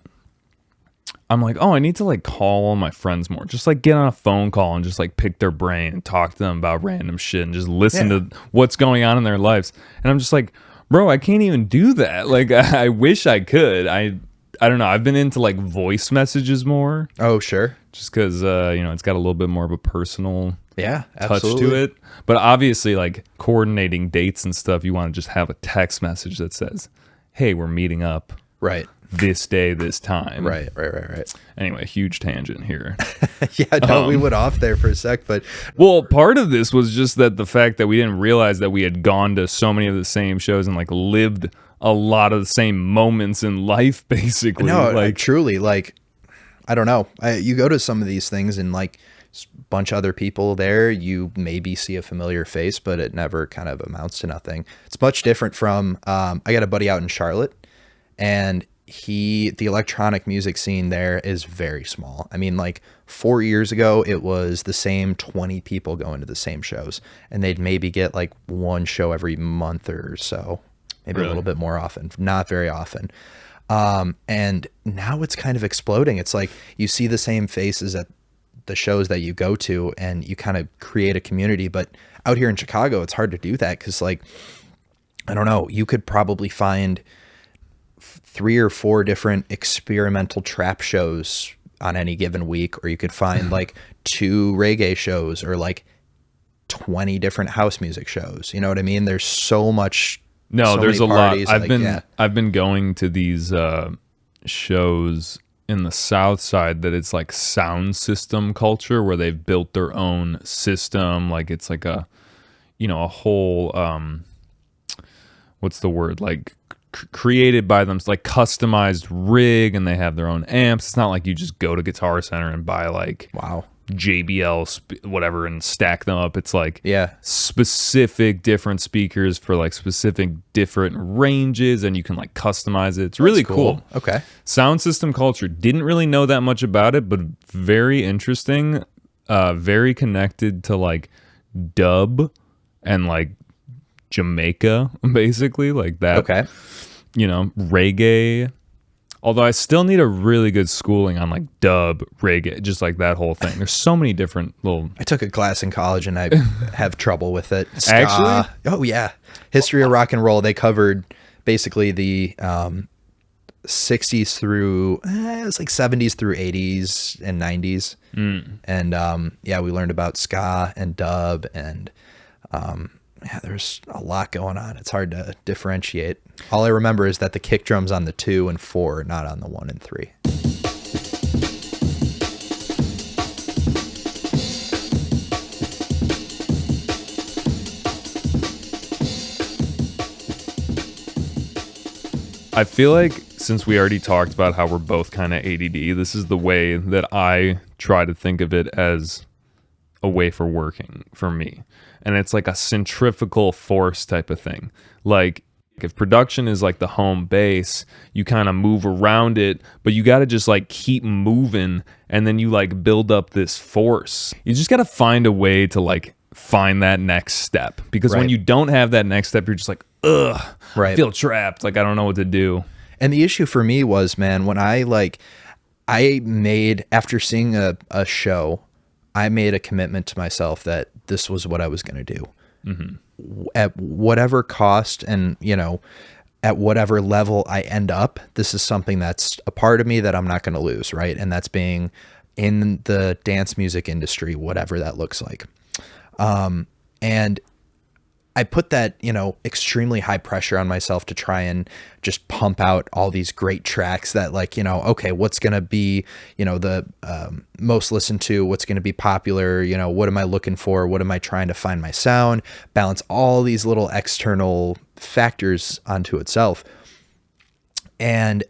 I'm like, oh, I need to like call all my friends more. Just like get on a phone call and just like pick their brain and talk to them about random shit and just listen Yeah. to what's going on in their lives. And I'm just like, bro, I can't even do that. Like I wish I could. I don't know. I've been into like voice messages more Oh, sure. just because you know, it's got a little bit more of a personal Yeah, touch absolutely. to it. But obviously, like coordinating dates and stuff, you want to just have a text message that says, hey, we're meeting up Right. this day, this time. Right. Anyway, huge tangent here. Yeah, no, we went off there for a sec, but Well, part of this was just that the fact that we didn't realize that we had gone to so many of the same shows and like lived a lot of the same moments in life, basically. no, like truly, like, I don't know. You go to some of these things and like a bunch of other people there, you maybe see a familiar face, but it never kind of amounts to nothing. It's much different from, I got a buddy out in Charlotte, and the electronic music scene there is very small. I mean, like 4 years ago, it was the same 20 people going to the same shows, and they'd maybe get like one show every month or so, maybe Really? a little bit more often, not very often. And now it's kind of exploding. It's like you see the same faces at the shows that you go to, and you kind of create a community. But out here in Chicago, it's hard to do that because, like, I don't know, you could probably find 3 or 4 different experimental trap shows on any given week, or you could find like 2 reggae shows or like 20 different house music shows. You know what I mean? There's so much. No, so there's a many lot. parties, I've like, been yeah. I've been going to these shows in the South Side that it's like sound system culture where they've built their own system. Like it's like a, you know, a whole what's the word, like created by them, like customized rig, and they have their own amps. It's not like you just go to Guitar Center and buy like Wow. JBL whatever and stack them up. It's like Yeah. specific different speakers for like specific different ranges, and you can like customize it. It's really cool. Okay. Sound system culture. Didn't really know that much about it, but very interesting. Very connected to like dub and like Jamaica, basically, like that. Okay. You know, reggae. Although I still need a really good schooling on like dub, reggae, just like that whole thing. There's so many different little. I took a class in college and I have trouble with it. Ska. Actually? Oh yeah. History of rock and roll. They covered basically the 60s through it was like 70s through 80s and 90s. And yeah, we learned about ska and dub and yeah, there's a lot going on. It's hard to differentiate. All I remember is that the kick drum's on the 2 and 4, not on the 1 and 3. I feel like since we already talked about how we're both kind of ADD, this is the way that I try to think of it as a way for working for me. And it's like a centrifugal force type of thing. Like if production is like the home base, you kind of move around it, but you got to just like keep moving and then you like build up this force. You just got to find a way to like find that next step because when you don't have that next step, you're just like, ugh, I feel trapped. Like I don't know what to do. And the issue for me was, man, when I made, after seeing a show, I made a commitment to myself that this was what I was going to do at whatever cost and, you know, at whatever level I end up. This is something that's a part of me that I'm not going to lose. Right. And that's being in the dance music industry, whatever that looks like. And I put that, you know, extremely high pressure on myself to try and just pump out all these great tracks that like, you know, okay, what's going to be, you know, the most listened to, what's going to be popular, you know, what am I looking for? What am I trying to find my sound? Balance all these little external factors onto itself. And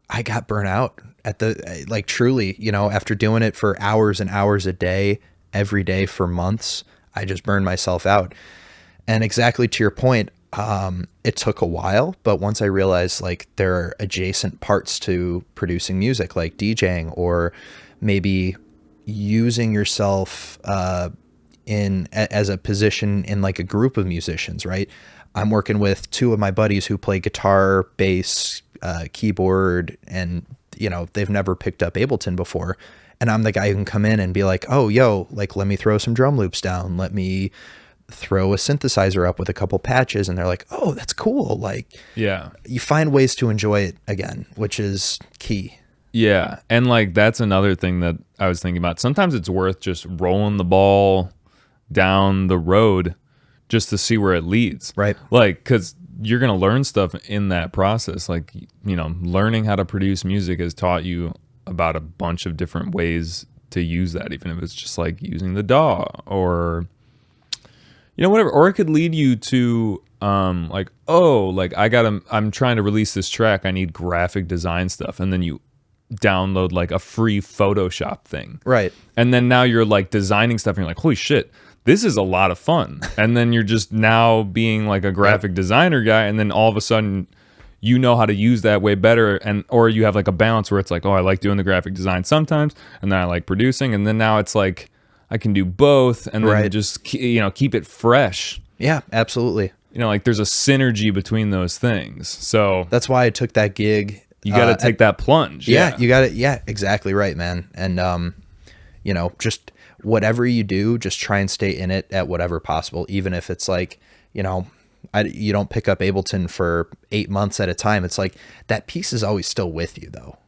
I got burnt out at the, like truly, you know, after doing it for hours and hours a day, every day for months, I just burned myself out. And exactly to your point, it took a while, but once I realized like there are adjacent parts to producing music, like DJing or maybe using yourself as a position in like a group of musicians, right? I'm working with 2 of my buddies who play guitar, bass, keyboard, and you know, they've never picked up Ableton before. And I'm the guy who can come in and be like, oh, yo, like, let me throw some drum loops down. Let me throw a synthesizer up with a couple patches. And they're like, oh, that's cool. Like, yeah, you find ways to enjoy it again, which is key. Yeah. And like, that's another thing that I was thinking about. Sometimes it's worth just rolling the ball down the road just to see where it leads. Right. Like, cause you're going to learn stuff in that process. Like, you know, learning how to produce music has taught you about a bunch of different ways to use that, even if it's just like using the DAW or, you know, whatever. Or it could lead you to like, oh, like I'm trying to release this track. I need graphic design stuff. And then you download like a free Photoshop thing. Right. And then now you're like designing stuff and you're like, holy shit, this is a lot of fun. And then you're just now being like a graphic designer guy. And then all of a sudden you know how to use that way better. And, or you have like a balance where it's like, oh, I like doing the graphic design sometimes. And then I like producing. And then now it's like, I can do both and then just, you know, keep it fresh. Yeah, absolutely. You know, like there's a synergy between those things. So that's why I took that gig. You got to take that plunge. Yeah, you got it. Yeah, exactly right, man. And, you know, just whatever you do, just try and stay in it at whatever possible, even if it's like, you know, you don't pick up Ableton for 8 months at a time. It's like that piece is always still with you, though.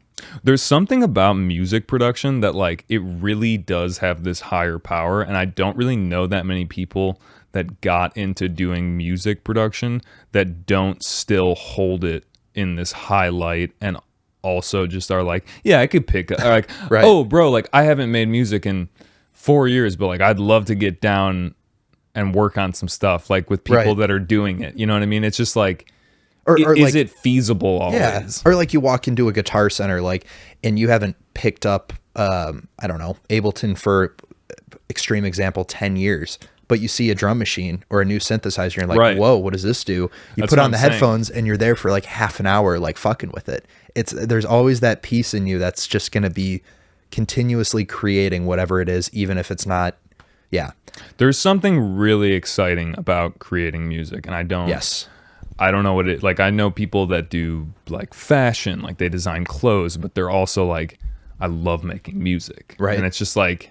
There's something about music production that like it really does have this higher power. And I don't really know that many people that got into doing music production that don't still hold it in this highlight and also just are like, yeah, I could pick like, oh, bro, like I haven't made music in 4 years, but like I'd love to get down and work on some stuff like with people that are doing it. You know what I mean? It's just like, or is like, it feasible always? Yeah. Or like you walk into a Guitar Center, like, and you haven't picked up, I don't know, Ableton for extreme example, 10 years, but you see a drum machine or a new synthesizer and you're like, whoa, what does this do? You put on the headphones and you're there for like half an hour, like fucking with it. There's always that piece in you that's just going to be continuously creating whatever it is, even if it's not, Yeah. There's something really exciting about creating music, and Yes. I don't know what it like. I know people that do like fashion, like they design clothes, but they're also like, I love making music, Right. and it's just like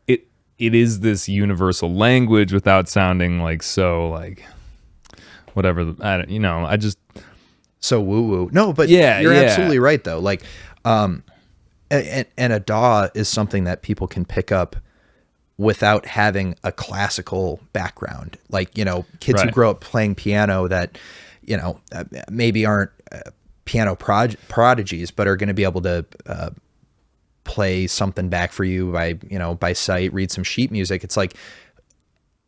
it is this universal language without sounding like so like whatever. I just So woo woo. No, but Yeah, you're yeah. absolutely right though. Like, and a DAW is something that people can pick up without having a classical background. Like, kids who Right. grow up playing piano that, maybe aren't piano prodigies, but are going to be able to play something back for you by sight, read some sheet music. It's like,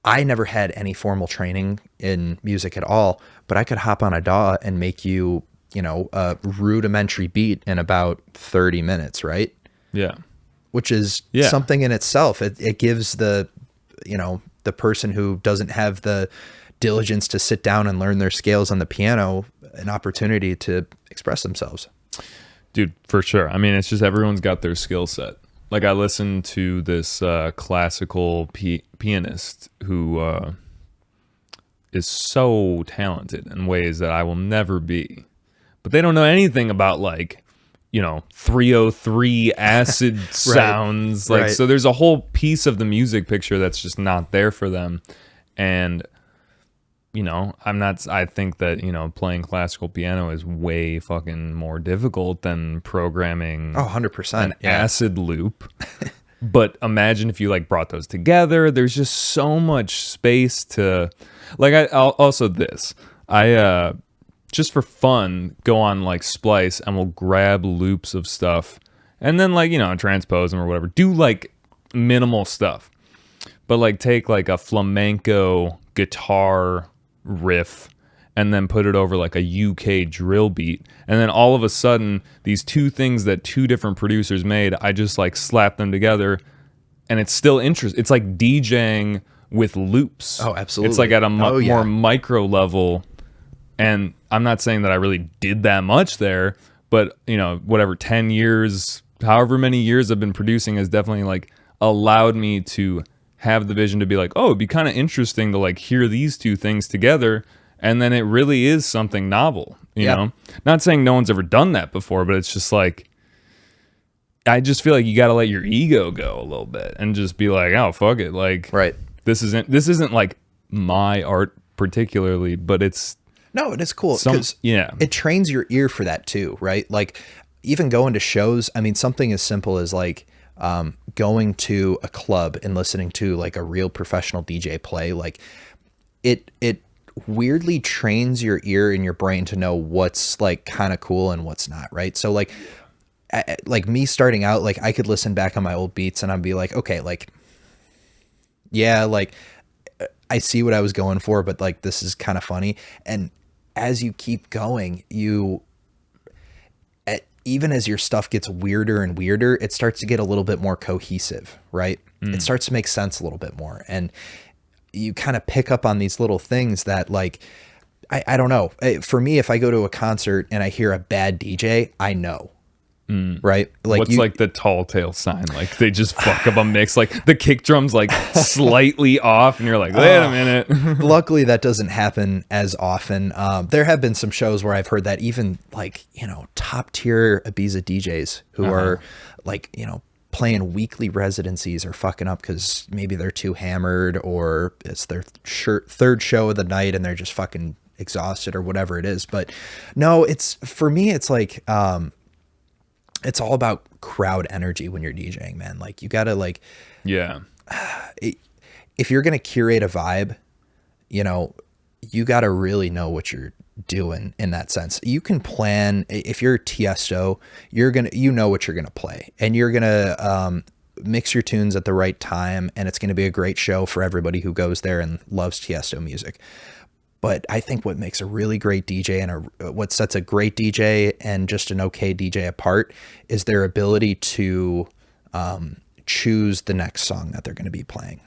I never had any formal training in music at all, but I could hop on a DAW and make you, a rudimentary beat in about 30 minutes, right? yeah. Which is Yeah. something in itself. It gives the person who doesn't have the diligence to sit down and learn their scales on the piano an opportunity to express themselves. Dude, for sure. I mean, it's just everyone's got their skill set. Like I listened to this classical pianist who is so talented in ways that I will never be. But they don't know anything about 303 acid sounds. Like, right. so there's a whole piece of the music picture that's just not there for them. And I think that, playing classical piano is way fucking more difficult than programming 100%. an acid loop. But imagine if you brought those together. There's just so much space to I just for fun go on Splice and we'll grab loops of stuff and then transpose them or whatever. Do minimal stuff. But take a flamenco guitar riff and then put it over a UK drill beat, and then all of a sudden these two things that two different producers made, I just slap them together and it's still interesting. It's like DJing with loops. Oh, absolutely. It's at a more micro level, and I'm not saying that I really did that much there, but whatever 10 years, however many years I've been producing has definitely allowed me to have the vision to be oh, it'd be kind of interesting to hear these two things together, and then it really is something novel, you know? Not saying no one's ever done that before, but it's just I just feel you got to let your ego go a little bit and just be oh, fuck it. Right. This isn't my art particularly, but it's No, it is cool because it trains your ear for that too, right? Even going to shows, I mean, something as simple as going to a club and listening to a real professional DJ play, it weirdly trains your ear and your brain to know what's kind of cool and what's not, right? So me starting out, I could listen back on my old beats and I'd be okay, yeah, I see what I was going for, but this is kind of funny. And as you keep going, even as your stuff gets weirder and weirder, it starts to get a little bit more cohesive, right? It starts to make sense a little bit more. And you kind of pick up on these little things that I don't know. For me, if I go to a concert and I hear a bad DJ, I know. Right? What's the tall tale sign? They just fuck up a mix. The kick drum's slightly off and you're wait a minute. Luckily that doesn't happen as often. There have been some shows where I've heard that even top tier Ibiza DJs who are playing weekly residencies are fucking up because maybe they're too hammered or it's their third show of the night and they're just fucking exhausted or whatever it is. But no, for me, it's it's all about crowd energy when you're DJing, man. You gotta if you're gonna curate a vibe, you gotta really know what you're doing in that sense. You can plan. If you're Tiesto, you know what you're gonna play, and you're gonna mix your tunes at the right time, and it's gonna be a great show for everybody who goes there and loves Tiesto music. But I think what makes a really great DJ and what sets a great DJ and just an okay DJ apart is their ability to choose the next song that they're going to be playing.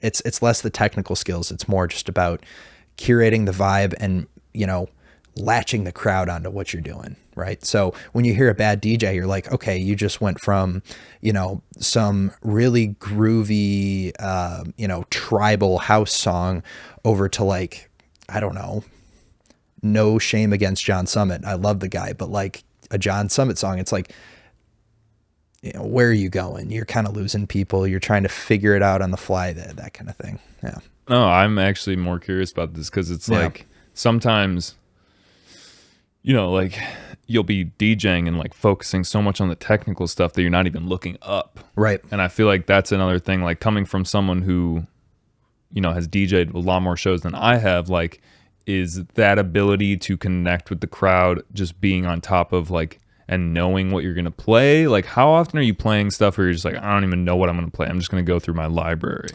It's less the technical skills. It's more just about curating the vibe and, latching the crowd onto what you're doing, right? So when you hear a bad DJ, you're like, okay, you just went from, you know, some really groovy, you know, tribal house song over to like, I don't know, no shame against John Summit. I love the guy, but like a John Summit song, it's like, you know, where are you going? You're kind of losing people. You're trying to figure it out on the fly, that kind of thing. Yeah. No, I'm actually more curious about this because it's like sometimes, you know, like you'll be DJing and like focusing so much on the technical stuff that you're not even looking up. Right. And I feel like that's another thing, like coming from someone who, you know, has DJed a lot more shows than I have, like, is that ability to connect with the crowd, just being on top of like, and knowing what you're going to play. Like, how often are you playing stuff where you're just like, I don't even know what I'm going to play. I'm just going to go through my library,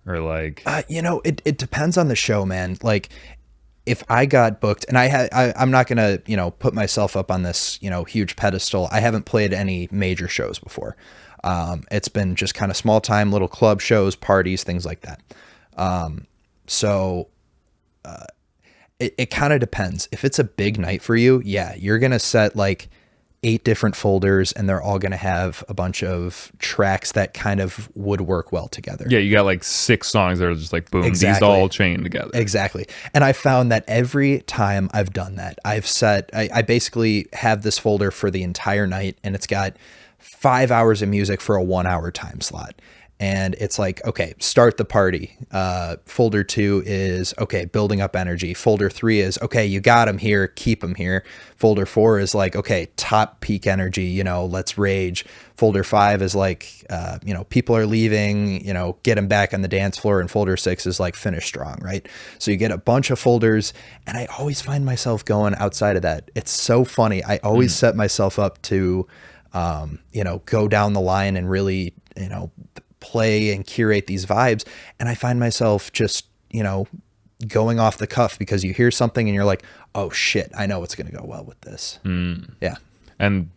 or like, you know, it depends on the show, man. Like, if I got booked, and I'm not going to, you know, put myself up on this, you know, huge pedestal. I haven't played any major shows before. It's been just kind of small time, little club shows, parties, things like that. So it kind of depends. If it's a big night for you, yeah, you're going to set like 8 different folders and they're all going to have a bunch of tracks that kind of would work well together. yeah, you got like 6 songs that are just like, boom, Exactly. these all chain together. Exactly. And I found that every time I've done that, I basically have this folder for the entire night, and it's got 5 hours of music for a 1 hour time slot. And it's like, okay, start the party. Folder 2 is, okay, building up energy. Folder 3 is, okay, you got them here, keep them here. Folder 4 is like, okay, top peak energy, you know, let's rage. Folder 5 is like, you know, people are leaving, you know, get them back on the dance floor. And folder 6 is like, finish strong, right? So you get a bunch of folders, and I always find myself going outside of that. It's so funny. I always set myself up to, you know, go down the line and really, you know, play and curate these vibes. And I find myself just, you know, going off the cuff because you hear something and you're like, oh shit, I know what's going to go well with this. Yeah. And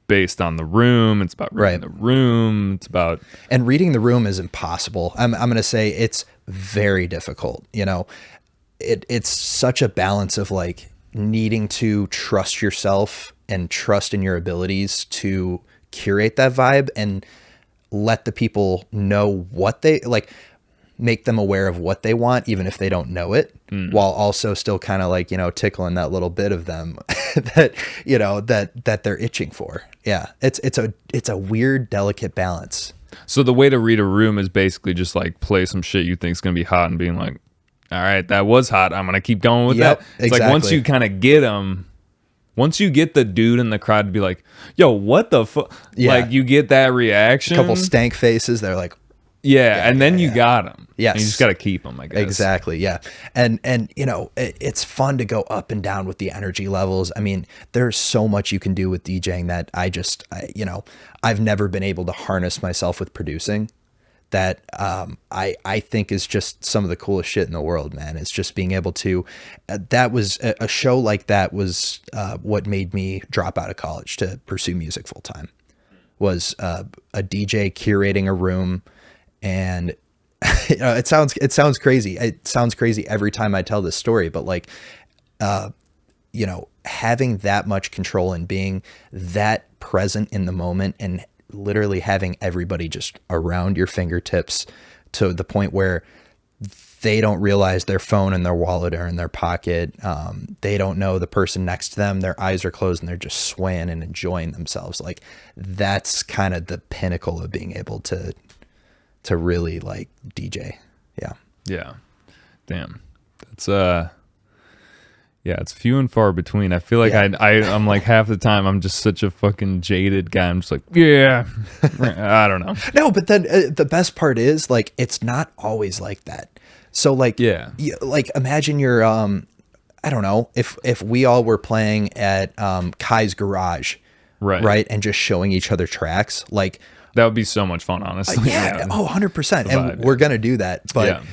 based on the room, it's about reading the room. It's about, and reading the room is impossible. I'm going to say it's very difficult. You know, it's such a balance of like needing to trust yourself and trust in your abilities to curate that vibe and let the people know what they like, make them aware of what they want, even if they don't know it, while also still kind of like, you know, tickling that little bit of them that, you know, that they're itching for. Yeah. It's a weird, delicate balance. so the way to read a room is basically just like play some shit you think is going to be hot and being like, all right, that was hot, I'm going to keep going with that. It's exactly. like once you kind of get them, once you get the dude in the crowd to be like, yo, what the fuck? Yeah. Like, you get that reaction. A couple stank faces. They're like, and then you got them. Yes. And you just got to keep them, I guess. Exactly. Yeah. And, you know, it's fun to go up and down with the energy levels. I mean, there's so much you can do with DJing that you know, I've never been able to harness myself with producing that I think is just some of the coolest shit in the world, man. It's just being able to, that was a show like that was what made me drop out of college to pursue music full time, was a DJ curating a room. And you know, it sounds crazy. It sounds crazy every time I tell this story, but like, you know, having that much control and being that present in the moment and literally having everybody just around your fingertips to the point where they don't realize their phone and their wallet are in their pocket. They don't know the person next to them. Their eyes are closed and they're just swaying and enjoying themselves. Like, that's kind of the pinnacle of being able to really like DJ. Yeah. Yeah. Damn. That's yeah, it's few and far between. I feel like I'm like half the time I'm just such a fucking jaded guy. I'm just like, yeah, I don't know. No, but then the best part is like, it's not always like that. So like, like imagine you're, I don't know, if we all were playing at Kai's garage, right. And just showing each other tracks, like, that would be so much fun, honestly. Yeah. Oh, 100%. And we're going to do that. But,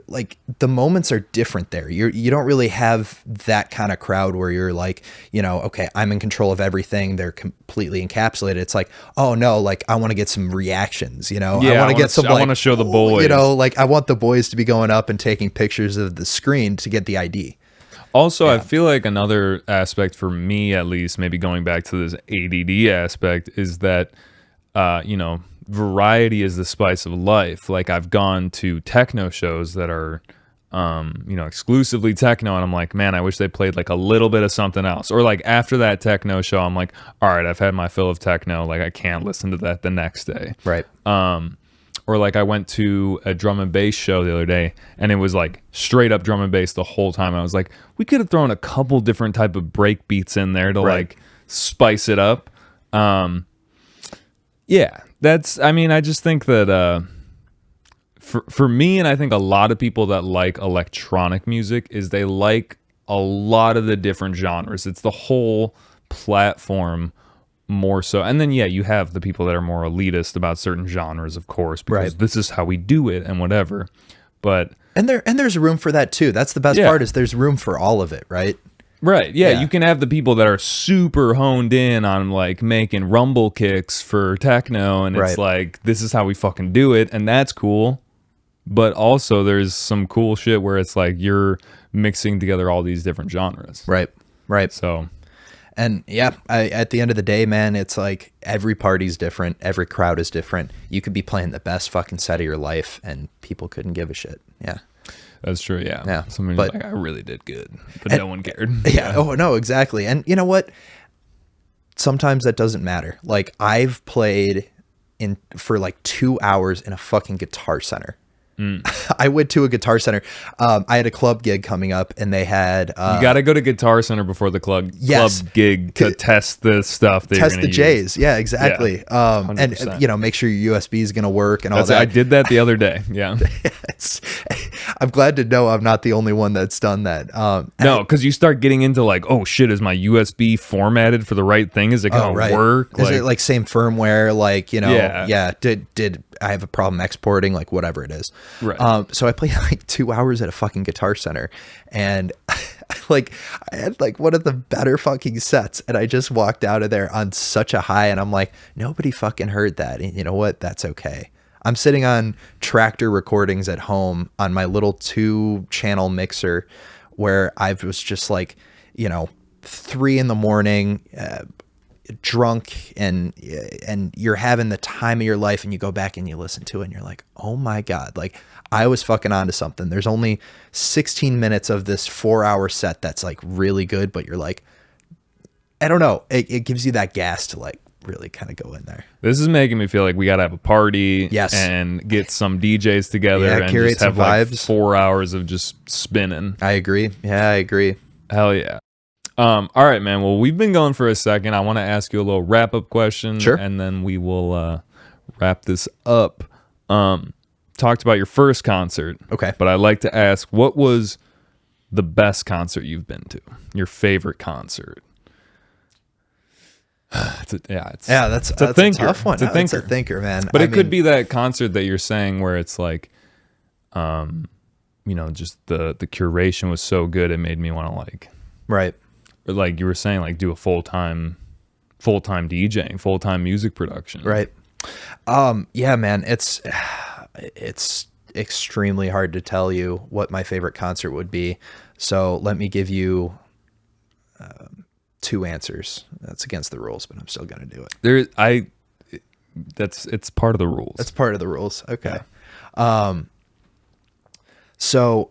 like, the moments are different there. You don't really have that kind of crowd where you're like, you know, okay, I'm in control of everything. They're completely encapsulated. It's like, oh no, like I want to get some reactions, you know, I want to show the boys, you know, like I want the boys to be going up and taking pictures of the screen to get the ID. Also, I feel like another aspect for me, at least, maybe going back to this ADD aspect, is that, variety is the spice of life. Like, I've gone to techno shows that are, exclusively techno, and I'm like, man, I wish they played like a little bit of something else. Or like after that techno show, I'm like, all right, I've had my fill of techno. Like, I can't listen to that the next day. Right. Or like I went to a drum and bass show the other day, and it was like straight up drum and bass the whole time. I was like, we could have thrown a couple different type of break beats in there to like spice it up. I just think that for me, and I think a lot of people that like electronic music, is they like a lot of the different genres. It's the whole platform more so. And then you have the people that are more elitist about certain genres, of course, because this is how we do it and whatever. But there's room for that too. That's the best part, is there's room for all of it, right? Right. Yeah, you can have the people that are super honed in on like making rumble kicks for techno, and it's like, this is how we fucking do it, and that's cool. But also there's some cool shit where it's like you're mixing together all these different genres. Right. So, and at the end of the day, man, it's like every party's different. Every crowd is different. You could be playing the best fucking set of your life and people couldn't give a shit. Yeah. That's true. Yeah. Somebody's like, I really did good, but no one cared. Yeah. Oh, no, exactly. And you know what? Sometimes that doesn't matter. Like, I've played for like 2 hours in a fucking Guitar Center. I went to a Guitar Center. I had a club gig coming up, and they had... you got to go to Guitar Center before the club gig to test the stuff that test you're going the to use. J's. Yeah, exactly. Yeah, and make sure your USB is going to work and all that. I did that the other day. Yeah. Yes. I'm glad to know I'm not the only one that's done that. No, because you start getting into like, oh shit, is my USB formatted for the right thing? Is it going to work? Is it like same firmware? Like, did I have a problem exporting? Like, whatever it is. Right. So I played like 2 hours at a fucking Guitar Center, and I had like one of the better fucking sets, and I just walked out of there on such a high, and I'm like, nobody fucking heard that. And you know what? That's okay. I'm sitting on Tractor recordings at home on my little 2-channel mixer, where I was just like, 3 a.m, drunk, and you're having the time of your life, and you go back and you listen to it and you're like, oh my God, like I was fucking onto something. There's only 16 minutes of this 4-hour set that's like really good, but you're like, I don't know. It gives you that gas to like really kind of go in there. This is making me feel like we got to have a party, yes, and get some DJs together, and just have like 4 hours of just spinning. I agree. Yeah, I agree. Hell yeah. All right, man. Well, we've been going for a second. I want to ask you a little wrap-up question, sure, and then we will wrap this up. Talked about your first concert, okay, but I'd like to ask, what was the best concert you've been to? Your favorite concert? That's a tough one. It's a thinker, man. But it could be that concert that you're saying where it's like, just the curation was so good it made me want to like, right. Or like you were saying, like do a full-time DJing, full-time music production. Right. Yeah, man, it's extremely hard to tell you what my favorite concert would be. So let me give you 2 answers. That's against the rules, but I'm still going to do it. It's part of the rules. That's part of the rules. Okay. Yeah. So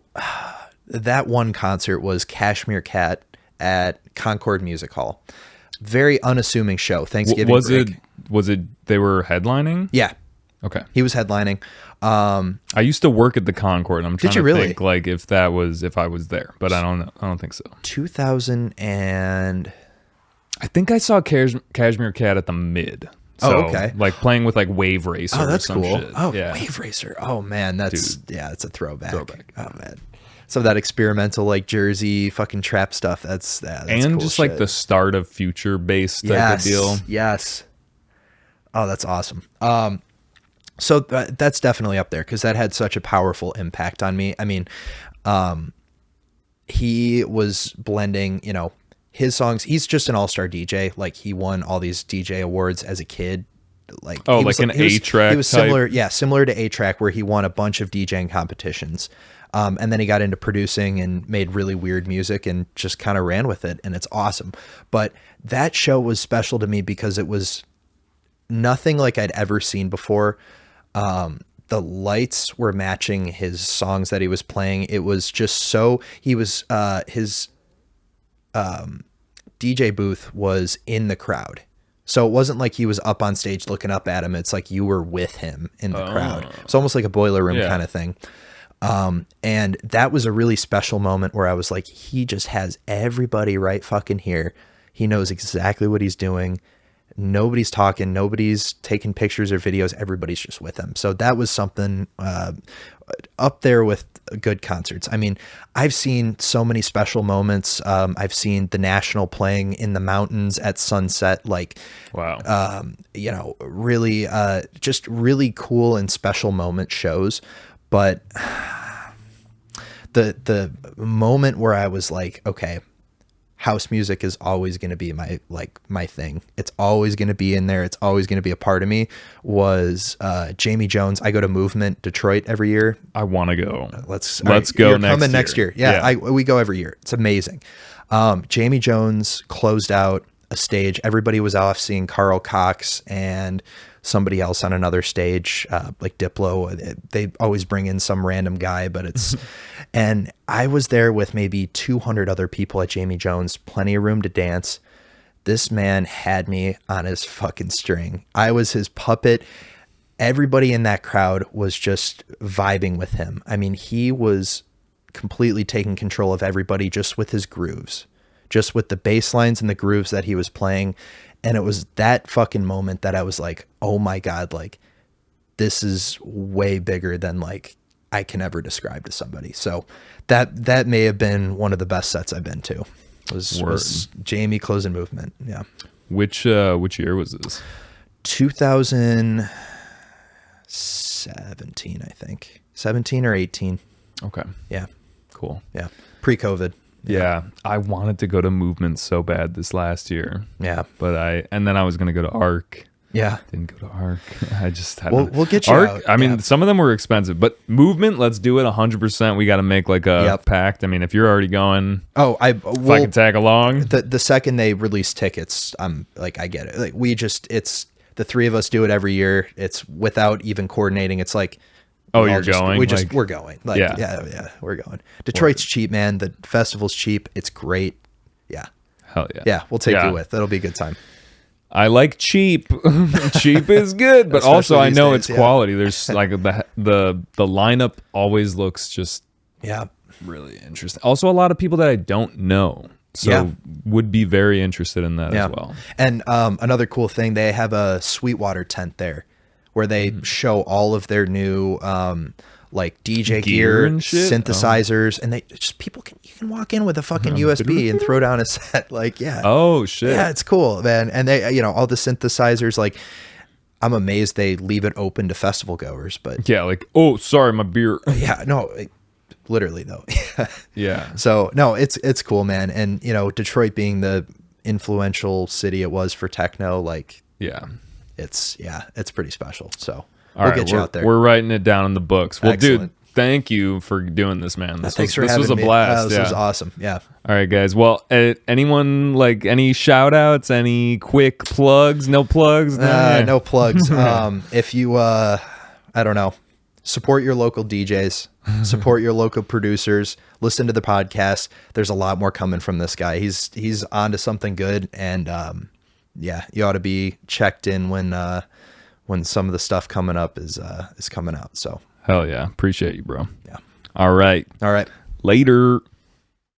that one concert was Cashmere Cat at Concord Music Hall. Very unassuming show. Thanksgiving break. Was it they were headlining? Yeah. Okay. He was headlining. I used to work at the Concord, and I'm trying to really? think like if I was there, but I don't know. I don't think so. 2000 and I think I saw Cashmere Cat at the Mid. So, okay. Like playing with like Wave Racer. Oh, that's or some cool. Shit. Oh, yeah. Wave Racer. Oh man, it's a throwback. Oh man. Some of that experimental like Jersey fucking trap stuff. That's and cool just shit. like the start of future bass type of deal. Yes. Oh, that's awesome. So that's definitely up there because that had such a powerful impact on me. I mean, he was blending, his songs. He's just an all-star DJ. Like he won all these DJ awards as a kid. Like an A-Track. He was similar to A-Track, where he won a bunch of DJing competitions. And then he got into producing and made really weird music and just kind of ran with it. And it's awesome. But that show was special to me because it was nothing like I'd ever seen before. The lights were matching his songs that he was playing. It was just so, his DJ booth was in the crowd. So it wasn't like he was up on stage looking up at him. It's like you were with him in the crowd. It's almost like a boiler room kind of thing. And that was a really special moment where I was like, he just has everybody right fucking here. He knows exactly what he's doing. Nobody's talking, nobody's taking pictures or videos. Everybody's just with him. So that was something up there with good concerts. I mean, I've seen so many special moments. I've seen the National playing in the mountains at sunset, like, wow, you know, really, just really cool and special moment shows. But the moment where I was like, okay, house music is always going to be my thing. It's always going to be in there. It's always going to be a part of me, was Jamie Jones. I go to Movement Detroit every year. I want to go. Let's go you're next coming year. next year. Yeah. We go every year. It's amazing. Jamie Jones closed out a stage. Everybody was off seeing Carl Cox and somebody else on another stage, like Diplo. They always bring in some random guy, but it's, and I was there with maybe 200 other people at Jamie Jones, plenty of room to dance. This man had me on his fucking string. I was his puppet. Everybody in that crowd was just vibing with him. I mean, he was completely taking control of everybody just with his grooves, just with the bass lines and the grooves that he was playing. And it was that fucking moment that I was like, oh my God, like this is way bigger than like I can ever describe to somebody. So that may have been one of the best sets I've been to, was Jamie closing Movement. Yeah. Which year was this? 2017, I think. 17 or 18. Okay. Yeah. Cool. Yeah. Pre-COVID. Yeah. I wanted to go to Movement so bad this last year. Yeah. But then I was going to go to Arc. Yeah. Didn't go to Arc. I just had we'll get you Arc, out. I mean, some of them were expensive, but Movement, let's do it 100%. We got to make like a pact. I mean, if you're already going, if I can tag along. The second they release tickets, I'm like, I get it. Like it's the three of us do it every year. It's without even coordinating. It's like, you're going? We're going. Like, yeah, we're going. Detroit's cheap, man. The festival's cheap. It's great. Yeah. Hell yeah. Yeah, we'll take you with. That'll be a good time. I like cheap. Cheap is good, but also I know it's quality. There's like the lineup always looks just really interesting. Also, a lot of people that I don't know, so would be very interested in that as well. And another cool thing, they have a Sweetwater tent there, where they show all of their new like DJ gear and shit? synthesizers, and they just you can walk in with a fucking USB and throw down a set. Like, oh shit, yeah, it's cool, man. And they, all the synthesizers, like, I'm amazed they leave it open to festival goers. But yeah, like, oh, sorry, my beer. Yeah, no, literally though. Yeah. So no, it's cool, man. And Detroit being the influential city it was for techno, like, it's pretty special. So we'll get you out there. We're writing it down in the books. Well, Excellent. dude, thank you for doing this, man. This was a blast. This was awesome. Yeah. All right, guys. Well, anyone like any shout outs, any quick plugs? No plugs? No plugs. If you, I don't know, support your local DJs, support your local producers, listen to the podcast. There's a lot more coming from this guy. He's onto something good. And, you ought to be checked in when some of the stuff coming up is coming out. So hell yeah. Appreciate you, bro. Yeah. All right. Later.